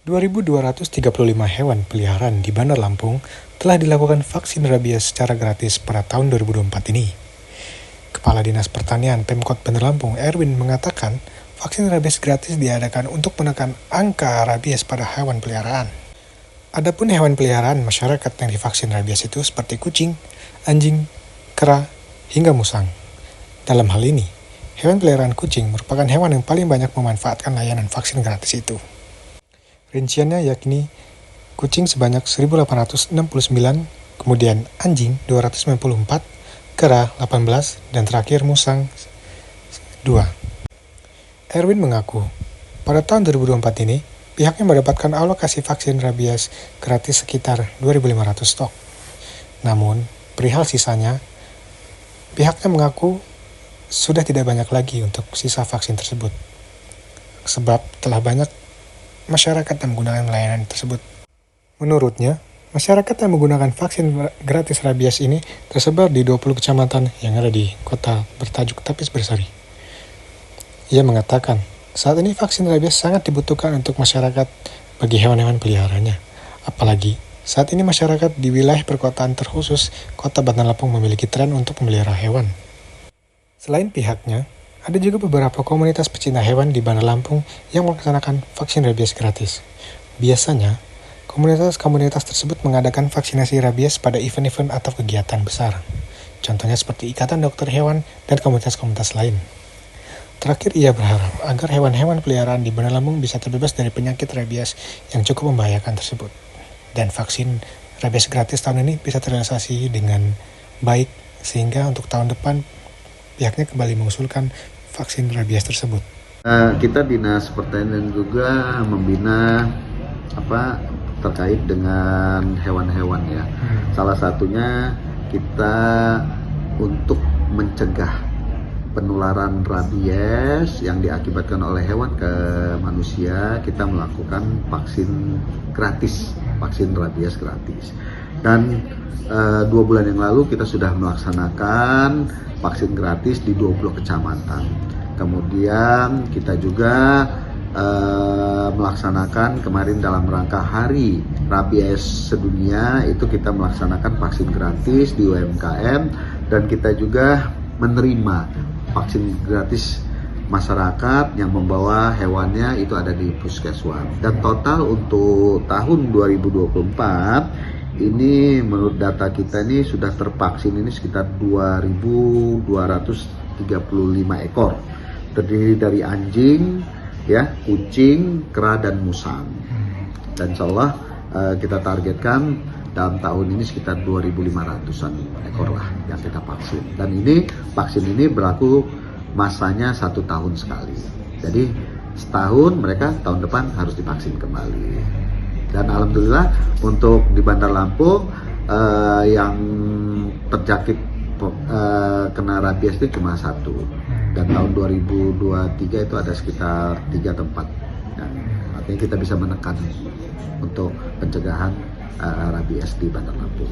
2.235 hewan peliharaan di Bandar Lampung telah dilakukan vaksin rabies secara gratis pada tahun 2024 ini. Kepala Dinas Pertanian Pemkot Bandar Lampung, Erwin, mengatakan vaksin rabies gratis diadakan untuk menekan angka rabies pada hewan peliharaan. Adapun hewan peliharaan masyarakat yang divaksin rabies itu seperti kucing, anjing, kera, hingga musang. Dalam hal ini, hewan peliharaan kucing merupakan hewan yang paling banyak memanfaatkan layanan vaksin gratis itu. Rinciannya yakni kucing sebanyak 1.869, kemudian anjing 294, kera 18, dan terakhir musang 2. Erwin mengaku, pada tahun 2024 ini, pihaknya mendapatkan alokasi vaksin rabies gratis sekitar 2.500 stok. Namun, perihal sisanya, pihaknya mengaku sudah tidak banyak lagi untuk sisa vaksin tersebut, sebab telah banyak masyarakat yang menggunakan layanan tersebut. Menurutnya, masyarakat yang menggunakan vaksin gratis rabies ini tersebar di 20 kecamatan yang ada di kota bertajuk Tapis Bersari. Ia mengatakan, saat ini vaksin rabies sangat dibutuhkan untuk masyarakat bagi hewan-hewan peliharaannya. Apalagi, saat ini masyarakat di wilayah perkotaan terkhusus Kota Bandar Lampung memiliki tren untuk memelihara hewan. Selain pihaknya, ada juga beberapa komunitas pecinta hewan di Bandar Lampung yang melaksanakan vaksin rabies gratis. Biasanya, komunitas-komunitas tersebut mengadakan vaksinasi rabies pada event-event atau kegiatan besar. Contohnya seperti Ikatan Dokter Hewan dan komunitas-komunitas lain. Terakhir, ia berharap agar hewan-hewan peliharaan di Bandar Lampung bisa terbebas dari penyakit rabies yang cukup membahayakan tersebut. Dan vaksin rabies gratis tahun ini bisa terrealisasi dengan baik, sehingga untuk tahun depan pihaknya kembali mengusulkan vaksin rabies tersebut. Kita Dinas Pertanian juga membina terkait dengan hewan-hewan ya. Salah satunya kita untuk mencegah penularan rabies yang diakibatkan oleh hewan ke manusia, kita melakukan vaksin gratis, vaksin rabies gratis. Dan 2 bulan yang lalu kita sudah melaksanakan vaksin gratis di 20 kecamatan. Kemudian kita juga melaksanakan kemarin dalam rangka Hari Rabies Sedunia, itu kita melaksanakan vaksin gratis di UMKM, dan kita juga menerima vaksin gratis masyarakat yang membawa hewannya itu ada di puskeswan. Dan total untuk tahun 2024 ini menurut data kita ini sudah tervaksin ini sekitar 2.235 ekor. Terdiri dari anjing, ya, kucing, kera, dan musang. Dan insya Allah kita targetkan dalam tahun ini sekitar 2.500-an ekor lah yang kita vaksin. Dan ini vaksin ini berlaku masanya 1 tahun sekali. Jadi setahun, mereka tahun depan harus divaksin kembali. Dan alhamdulillah untuk di Bandar Lampung yang terjangkit kena rabies itu cuma 1. Dan tahun 2023 itu ada sekitar 3 tempat. Dan artinya kita bisa menekan untuk pencegahan rabies di Bandar Lampung.